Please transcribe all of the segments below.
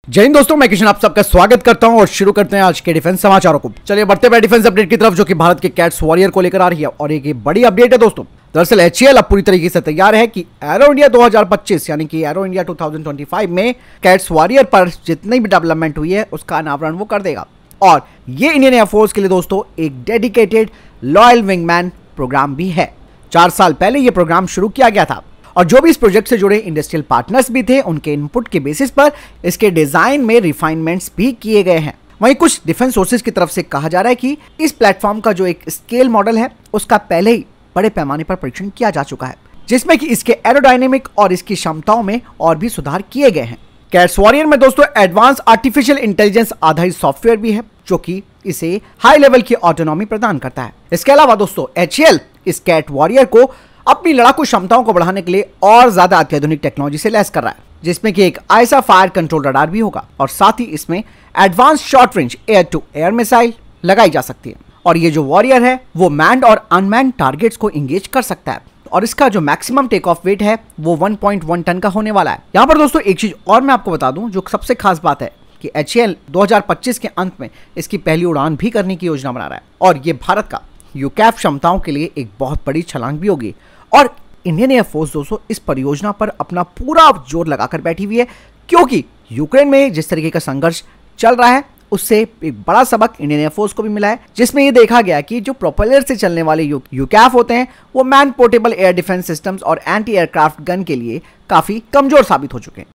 जय हिंद दोस्तों, मैं किशन आप सबका स्वागत करता हूं और शुरू करते हैं आज के डिफेंस समाचारों को। चलिए बढ़ते हैं डिफेंस अपडेट की तरफ, जो कि भारत के कैट्स वॉरियर को लेकर आ रही है और एक बड़ी अपडेट है दोस्तों। दरअसल एचएएल अब पूरी तरीके से तैयार है कि एरो इंडिया 2025 यानी कि एरो इंडिया 2025 में कैट्स वॉरियर पर जितनी भी डेवलपमेंट हुई है उसका अनावरण वो कर देगा। और ये इंडियन एयरफोर्स के लिए दोस्तों एक डेडिकेटेड लॉयल विंगमैन प्रोग्राम भी है। 4 साल पहले ये प्रोग्राम शुरू किया गया था और जो भी इस प्रोजेक्ट से जुड़े इंडस्ट्रियल पार्टनर्स भी थे उनके इनपुट के बेसिस पर इसके डिजाइन में रिफाइनमेंट्स भी किए गए हैं। वहीं कुछ डिफेंस सोर्सेज की तरफ से कहा जा रहा है कि इस प्लेटफॉर्म का जो एक स्केल मॉडल है उसका पहले ही बड़े पैमाने पर परीक्षण किया जा चुका है, जिसमें कि इसके एरोडायनेमिक और इसकी क्षमताओं में और भी सुधार किए गए हैं। कैट्स वॉरियर में दोस्तों एडवांस आर्टिफिशियल इंटेलिजेंस आधारित सॉफ्टवेयर भी है जो कि इसे हाई लेवल की ऑटोनॉमी प्रदान करता है। इसके अलावा दोस्तों एचएएल इस कैट वॉरियर को अपनी लड़ाकू क्षमताओं को बढ़ाने के लिए और ज्यादा अत्याधुनिक टेक्नोलॉजी से लैस कर रहा है, जिसमें कि एक आईएसआर फायर कंट्रोल रडार भी होगा और साथ ही इसमें advance short range air to air missile लगाई जा सकती है। और ये जो वॉरियर है वो मैन्ड और अनमैन्ड टारगेट्स को इंगेज कर सकता है और इसका जो मैक्सिमम टेक ऑफ वेट है वो 1.1 टन का होने वाला है। यहाँ पर दोस्तों एक चीज और मैं आपको बता दूं जो सबसे खास बात है कि एचएएल 2025 के अंत में इसकी पहली उड़ान भी करने की योजना बना रहा है और ये भारत का यूकैफ क्षमताओं के लिए एक बहुत बड़ी छलांग भी होगी। और इंडियन एयरफोर्स दोस्तों इस परियोजना पर अपना पूरा जोर लगाकर बैठी हुई है, क्योंकि यूक्रेन में जिस तरीके का संघर्ष चल रहा है उससे एक बड़ा सबक इंडियन एयरफोर्स को भी मिला है, जिसमें ये देखा गया कि जो प्रोपेलर से चलने वाले यूकैफ होते हैं वो man portable air defence systems और एंटी एयरक्राफ्ट गन के लिए काफी कमजोर साबित हो चुके हैं।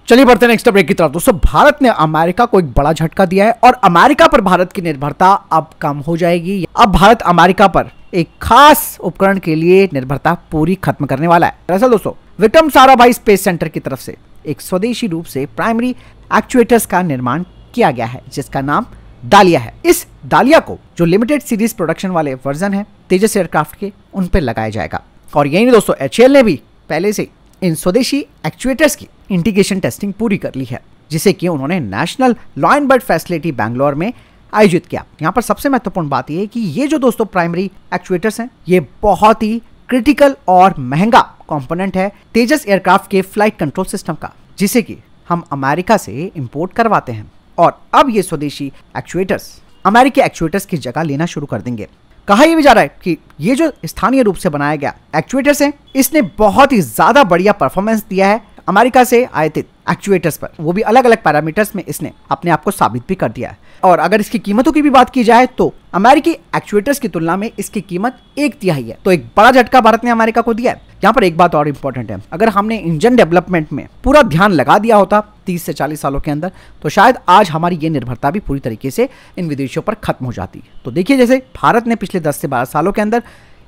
चलिए बढ़ते हैं नेक्स्ट अपडेट की तरफ। दोस्तों भारत ने अमेरिका को एक बड़ा झटका दिया है और अमेरिका पर भारत की निर्भरता अब कम हो जाएगी। अब भारत अमेरिका पर एक खास उपकरण के लिए निर्भरता पूरी खत्म करने वाला है। दरअसल दोस्तों विक्रम साराभाई स्पेस सेंटर की तरफ से एक स्वदेशी रूप से प्राइमरी एक्चुएटर्स का निर्माण किया गया है जिसका नाम डालिया है। इस डालिया को जो लिमिटेड सीरीज प्रोडक्शन वाले वर्जन है तेजस एयरक्राफ्ट के उन पर लगाया जाएगा। और यही दोस्तों एचएएल ने भी पहले से इन स्वदेशी एक्चुएटर्स की इंटीग्रेशन टेस्टिंग पूरी कर ली है, जिसे कि उन्होंने national law and bird facility Bangalore में आयोजित किया। यहाँ पर सबसे महत्वपूर्ण बात यह है कि ये जो दोस्तों प्राइमरी एक्चुएटर्स हैं ये बहुत ही क्रिटिकल और महंगा कंपोनेंट है तेजस एयरक्राफ्ट के फ्लाइट कंट्रोल सिस्टम का, जिसे कि हम अमेरिका से इंपोर्ट करवाते हैं। और अब ये स्वदेशी एक्चुएटर्स अमेरिकी एक्चुएटर्स की जगह लेना शुरू कर देंगे। कहा यह भी जा रहा है कि ये जो स्थानीय रूप से बनाया गया एक्चुएटर्स है इसने बहुत ही ज्यादा बढ़िया परफॉर्मेंस दिया है अमेरिका से आयातित एक्चुएटर्स पर, वो भी अलग अलग पैरामीटर्स में इसने अपने आप को साबित भी कर दिया है। और अगर इसकी कीमतों की भी बात की जाए तो अमेरिकी एक्चुएटर्स की तुलना में इसकी कीमत 1/3 है। तो एक बड़ा झटका भारत ने अमेरिका को दिया है। यहाँ पर एक बात और इंपॉर्टेंट है, अगर हमने इंजन डेवलपमेंट में पूरा ध्यान लगा दिया होता 30 से 40 सालों के अंदर तो शायद आज हमारी ये निर्भरता भी पूरी तरीके से इन विदेशियों पर खत्म हो जाती है। तो देखिए जैसे भारत ने पिछले 10 से 12 सालों के अंदर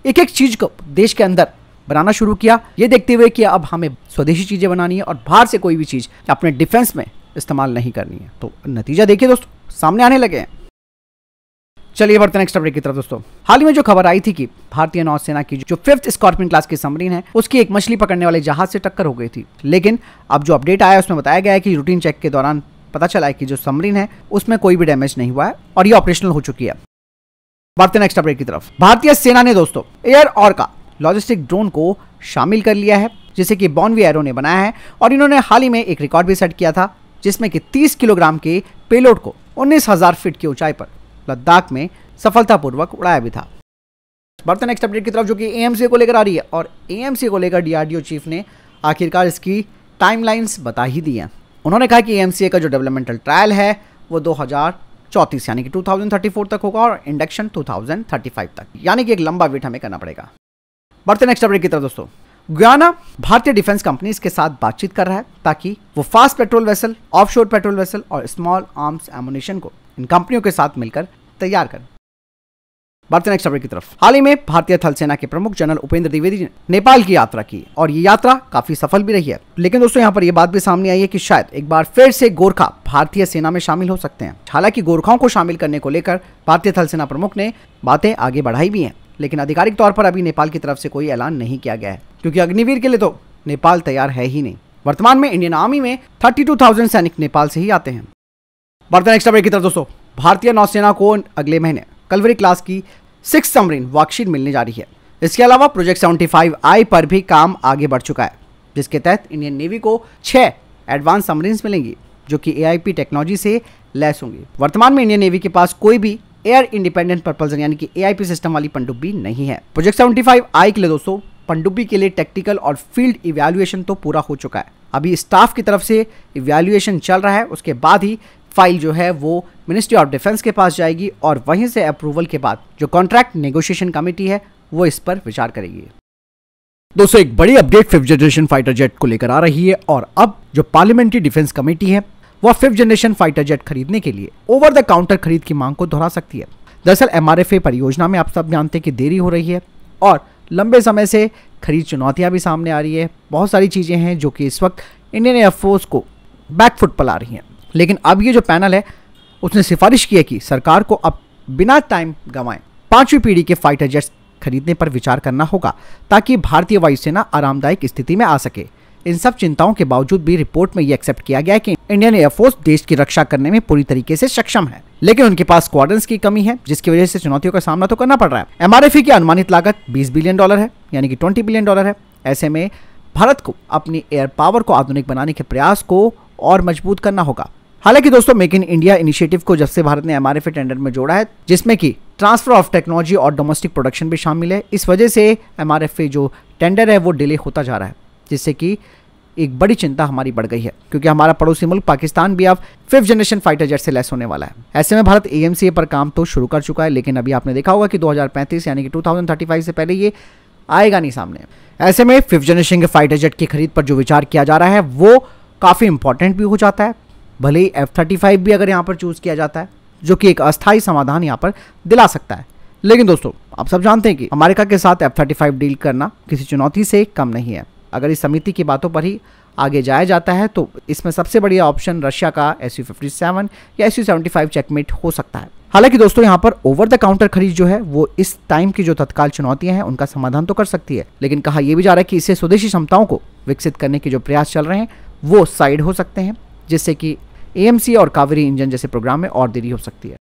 एक एक चीज को देश के अंदर बनाना शुरू किया, ये देखते हुए कि अब हमें स्वदेशी चीजें बनानी है और बाहर से कोई भी चीज अपने डिफेंस में इस्तेमाल नहीं करनी है। तो नतीजा देखिए दोस्तों सामने आने लगे हैं। चलिए बढ़ते हैं नेक्स्ट अपडेट की तरफ। दोस्तों हाल ही में जो खबर आई थी कि भारतीय नौसेना की जो 5th स्कॉर्पियन क्लास की सबमरीन है उसकी एक मछली पकड़ने वाले जहाज से टक्कर हो गई थी, लेकिन अब जो अपडेट आया उसमें बताया गया है कि रूटीन चेक के दौरान पता चला है कि जो सबमरीन है उसमें कोई भी डैमेज नहीं हुआ है और ये ऑपरेशनल हो चुकी है। बढ़ते हैं नेक्स्ट अपडेट की तरफ। भारतीय सेना ने दोस्तों एयर और का लॉजिस्टिक ड्रोन को शामिल कर लिया है, जिसे कि बॉनवी एरो ने बनाया है और इन्होंने हाल ही में एक रिकॉर्ड भी सेट किया था जिसमें कि 30 किलोग्राम के पेलोड को 19,000 फीट की ऊंचाई पर लद्दाख में सफलतापूर्वक उड़ाया भी था। बढ़ते नेक्स्ट अपडेट की तरफ जो कि एएमसी को लेकर आ रही है और एएमसी को लेकर डीआरडीओ चीफ ने आखिरकार इसकी टाइमलाइंस बता ही दी है। उन्होंने कहा कि एएमसी का जो डेवलपमेंटल ट्रायल है वो 2034 यानी कि 2034 तक होगा और इंडक्शन 2035 तक, यानी कि एक लंबा वेट हमें करना पड़ेगा। बढ़ते नेक्स्ट अपडेट की तरफ। दोस्तों गुयाना भारतीय डिफेंस कंपनीज के साथ बातचीत कर रहा है ताकि वो fast patrol vessel, offshore patrol vessel और स्मॉल आर्म्स एमुनिशन को इन कंपनियों के साथ मिलकर तैयार करें। बढ़ते नेक्स्ट अपडेट की तरफ। हाल ही में भारतीय थल सेना के प्रमुख जनरल उपेंद्र द्विवेदी ने नेपाल की यात्रा की और ये यात्रा काफी सफल भी रही है, लेकिन दोस्तों यहाँ पर यह बात भी सामने आई है कि शायद एक बार फिर से गोरखा भारतीय सेना में शामिल हो सकते हैं। हालांकि गोरखाओं को शामिल करने को लेकर भारतीय थल सेना प्रमुख ने बातें आगे बढ़ाई भी हैं, लेकिन आधिकारिक तौर पर अभी नेपाल की तरफ से कोई ऐलान नहीं किया गया है, क्योंकि अग्निवीर के लिए तो नेपाल तैयार है ही नहीं। वर्तमान में इंडियन आर्मी में 32,000 सैनिक नेपाल से ही आते हैं। बढ़ते नेक्स्ट अपडेट की तरफ। दोस्तों भारतीय नौसेना को अगले महीने कलवरी क्लास की 6th सबमरीन वार्कशीट मिलने जा रही है। इसके अलावा प्रोजेक्ट 75I पर भी काम आगे बढ़ चुका है, जिसके तहत इंडियन नेवी को 6 एडवांस सबमरीन्स मिलेंगी जो कि AIP टेक्नोलॉजी से लैस होंगी। वर्तमान में इंडियन नेवी के पास कोई भी एयर इंडिपेंडेंट प्रपोजल यानी कि AIP सिस्टम वाली पनडुब्बी नहीं है। प्रोजेक्ट 75I के लिए दोस्तों पनडुब्बी के लिए टेक्निकल और फील्ड इवैल्यूएशन तो पूरा हो चुका है। अभी स्टाफ की तरफ से इवैल्यूएशन चल रहा है, उसके बाद ही फाइल जो है वो मिनिस्ट्री ऑफ डिफेंस के पास जाएगी और वहीं से अप्रूवल के बाद जो कॉन्ट्रैक्ट नेगोशिएशन कमेटी है वो इस पर विचार करेगी। दोस्तों एक बड़ी update 5th generation fighter jet को लेकर आ रही है और अब जो पार्लियामेंट्री डिफेंस कमेटी है वह 5th जनरेशन फाइटर जेट खरीदने के लिए ओवर द काउंटर खरीद की मांग को दोहरा सकती है। दरअसल MRFA परियोजना में आप सब जानते हैं कि देरी हो रही है और लंबे समय से खरीद चुनौतियां भी सामने आ रही है। बहुत सारी चीजें हैं जो कि इस वक्त इंडियन एयरफोर्स को बैकफुट पर ला रही हैं। लेकिन अब ये जो पैनल है उसने सिफारिश की है कि सरकार को अब बिना टाइम गंवाए 5वीं पीढ़ी के फाइटर जेट्स खरीदने पर विचार करना होगा ताकि भारतीय वायुसेना आरामदायक स्थिति में आ सके। इन सब चिंताओं के बावजूद भी रिपोर्ट में यह एक्सेप्ट किया गया है कि इंडियन एयरफोर्स देश की रक्षा करने में पूरी तरीके से सक्षम है, लेकिन उनके पास स्क्वाड्रंस की कमी है जिसकी वजह से चुनौतियों का सामना तो करना पड़ रहा है। MRFA की अनुमानित लागत $20 बिलियन है यानी कि $20 बिलियन है। ऐसे में भारत को अपनी एयर पावर को आधुनिक बनाने के प्रयास को और मजबूत करना होगा। हालांकि दोस्तों मेक इन इंडिया इनिशिएटिव को जब से भारत ने MRFA टेंडर में जोड़ा है जिसमें कि ट्रांसफर ऑफ टेक्नोलॉजी और डोमेस्टिक प्रोडक्शन भी शामिल है, इस वजह से MRFA जो टेंडर है वो डिले होता जा रहा है, जिससे कि एक बड़ी चिंता हमारी बढ़ गई है क्योंकि हमारा पड़ोसी मुल्क पाकिस्तान भी अब 5th जनरेशन फाइटर जेट से लैस होने वाला है। ऐसे में भारत AMCA पर काम तो शुरू कर चुका है, लेकिन अभी आपने देखा होगा कि 2035 यानी कि 2035 से पहले ये आएगा नहीं सामने। ऐसे में 5th जनरेशन के फाइटर जेट की खरीद पर जो विचार किया जा रहा है वो काफ़ी इंपॉर्टेंट भी हो जाता है। भले ही F-35 भी अगर यहाँ पर चूज़ किया जाता है जो कि एक अस्थायी समाधान यहाँ पर दिला सकता है, लेकिन दोस्तों आप सब जानते हैं कि अमेरिका के साथ F-35 डील करना किसी चुनौती से कम नहीं है। अगर इस समिति की बातों पर ही आगे जाया जाता है तो इसमें सबसे बढ़िया ऑप्शन रशिया का Su-57 या Su-75 चेकमेट हो सकता है। हालांकि दोस्तों यहाँ पर ओवर द काउंटर खरीद जो है वो इस टाइम की जो तत्काल चुनौतियां हैं उनका समाधान तो कर सकती है, लेकिन कहा यह भी जा रहा है कि इससे स्वदेशी क्षमताओं को विकसित करने के जो प्रयास चल रहे हैं वो साइड हो सकते हैं, जिससे कि AMC और कावेरी इंजन जैसे प्रोग्राम में और देरी हो सकती है।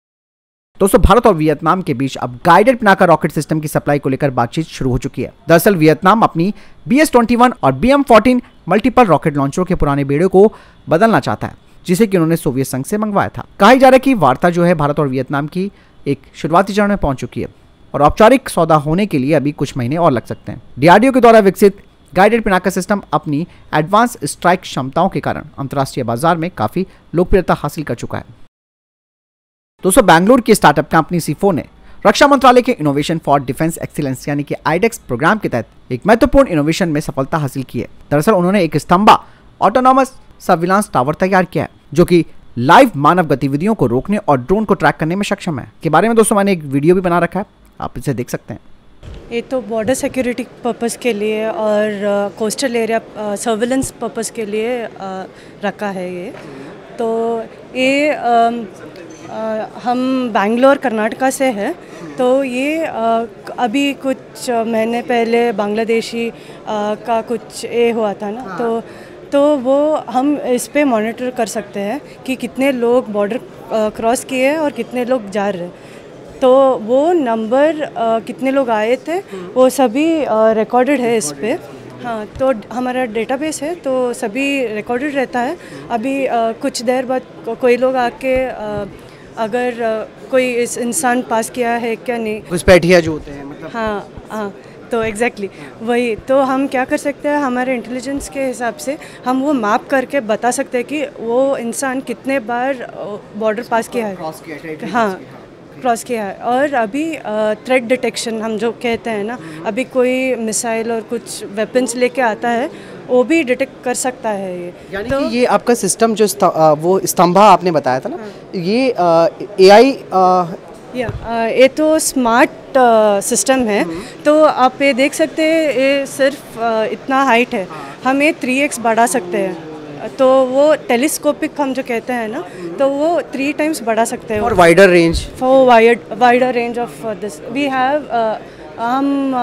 दोस्तों भारत और वियतनाम के बीच अब गाइडेड पिनाका रॉकेट सिस्टम की सप्लाई को लेकर बातचीत शुरू हो चुकी है। दरअसल वियतनाम अपनी BS-21 और BM-14 मल्टीपल रॉकेट लॉन्चरों के पुराने बेड़े को बदलना चाहता है, जिसे कि उन्होंने सोवियत संघ से मंगवाया था। कहा जा रहा है कि वार्ता जो है भारत और वियतनाम की एक शुरुआती चरण में पहुंच चुकी है और औपचारिक सौदा होने के लिए अभी कुछ महीने और लग सकते हैं। DRDO के द्वारा विकसित गाइडेड पिनाका सिस्टम अपनी एडवांस स्ट्राइक क्षमताओं के कारण अंतर्राष्ट्रीय बाजार में काफी लोकप्रियता हासिल कर चुका है। दोस्तों बेंगलुरु की स्टार्टअप कंपनी C4 ने रक्षा मंत्रालय के इनोवेशन फॉर डिफेंस एक्सीलेंस यानी कि IDEX प्रोग्राम के तहत एक महत्वपूर्ण इनोवेशन में सफलता हासिल की है। दरअसल उन्होंने एक स्तंभा ऑटोनॉमस सर्विलांस टावर तैयार किया है जो कि लाइव मानव गतिविधियों को रोकने और ड्रोन को ट्रैक करने में सक्षम है। के बारे में दोस्तों मैंने एक वीडियो भी बना रखा है, आप इसे देख सकते हैं। ये तो बॉर्डर सिक्योरिटी पर्पस के लिए और कोस्टल एरिया सर्विलेंस पर्पस के लिए रखा है ये। तो ये हम बेंगलोर कर्नाटका से है, तो ये अभी कुछ महीने पहले बांग्लादेशी का कुछ ये हुआ था ना, तो वो हम इस पे मॉनिटर कर सकते हैं कि कितने लोग बॉर्डर क्रॉस किए और कितने लोग जा रहे हैं। तो वो नंबर कितने लोग आए थे वो सभी रिकॉर्डेड है इस पे। हाँ, तो हमारा डेटाबेस है तो सभी रिकॉर्डेड रहता है। अभी कुछ देर बाद कोई लोग आके अगर कोई इस इंसान पास किया है क्या नहीं, घुसपैठिया जो होते हैं मतलब। हाँ, तो एग्जैक्टली वही। तो हम क्या कर सकते हैं, हमारे इंटेलिजेंस के हिसाब से हम वो मैप करके बता सकते हैं कि वो इंसान कितने बार बॉर्डर पास किया है। हाँ, क्रॉस किया है। और अभी थ्रेट डिटेक्शन हम जो कहते हैं ना, अभी कोई मिसाइल और कुछ वेपन्स लेके आता है वो भी डिटेक्ट कर सकता है ये। यानी तो कि ये आपका सिस्टम जो वो स्तंभा आपने बताया था ना, ये AI ये तो स्मार्ट सिस्टम है। तो आप ये देख सकते हैं ये सिर्फ इतना हाइट है, हम ये 3x बढ़ा सकते हैं। तो वो टेलीस्कोपिक हम जो कहते हैं ना, तो वो 3 टाइम्स बढ़ा सकते हैं। और wider range, for wider range of this we have हम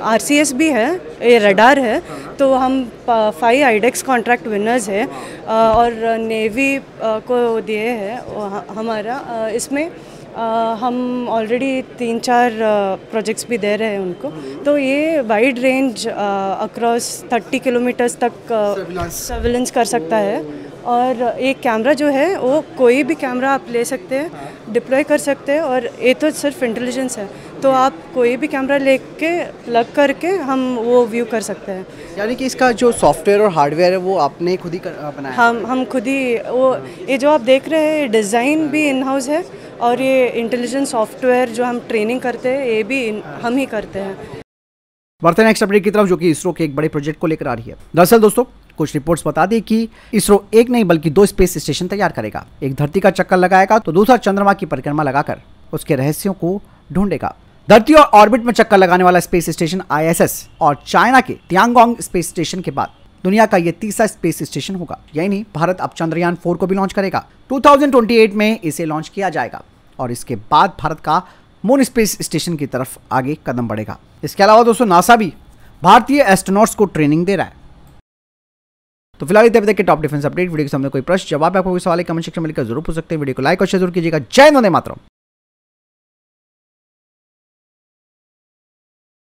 RCS भी है, ये रडार है। तो हम 5 IDEX कॉन्ट्रैक्ट विनर्स है और नेवी को दिए हैं हमारा। इसमें हम ऑलरेडी 3-4 प्रोजेक्ट्स भी दे रहे हैं उनको। तो ये वाइड रेंज अक्रॉस 30 किलोमीटर्स तक सर्विलेंस कर सकता है और एक कैमरा जो है वो कोई भी कैमरा आप ले सकते हैं, डिप्लॉय कर सकते हैं, और ये तो सिर्फ इंटेलिजेंस है, तो आप कोई भी कैमरा लेके प्लग करके हम वो व्यू कर सकते हैं। यानी कि इसका जो सॉफ्टवेयर और हार्डवेयर है वो आपने खुद ही बनाया? हम खुद ही वो, ये जो आप देख रहे हैं डिज़ाइन भी इन हाउस है, और ये इंटेलिजेंस सॉफ्टवेयर जो हम ट्रेनिंग करते हैं ये भी हम ही करते हैं। बढ़ते हैं नेक्स्ट अपडेट की तरफ, जो कि इसरो के एक बड़े प्रोजेक्ट को लेकर आ रही है। दरअसल दोस्तों कुछ रिपोर्ट्स बता दी कि इसरो एक नहीं बल्कि 2 स्पेस स्टेशन तैयार करेगा। एक धरती का चक्कर लगाएगा तो दूसरा चंद्रमा की परिक्रमा लगाकर उसके रहस्यों को ढूंढेगा। धरती और ऑर्बिट में चक्कर लगाने वाला स्पेस स्टेशन ISS और चाइना के तियांगोंग स्पेस स्टेशन के बाद दुनिया का ये तीसरा स्पेस स्टेशन होगा। यही नहीं, भारत अब चंद्रयान 4 को भी लॉन्च करेगा। 2028 में इसे लॉन्च किया जाएगा और इसके बाद भारत का मून स्पेस स्टेशन की तरफ आगे कदम बढ़ेगा। इसके अलावा दोस्तों नासा भी भारतीय एस्ट्रोनॉट्स को ट्रेनिंग दे रहा है। तो फिलहाल इतने के टॉप डिफेंस अपडेट। वीडियो के सामने कोई प्रश्न जवाब आपको कोई सवाल कमेंट सेक्शन में लिखकर जरूर पूछ सकते हैं। वीडियो को लाइक और शेयर जरूर कीजिएगा। जय हिंद, वंदे मातरम।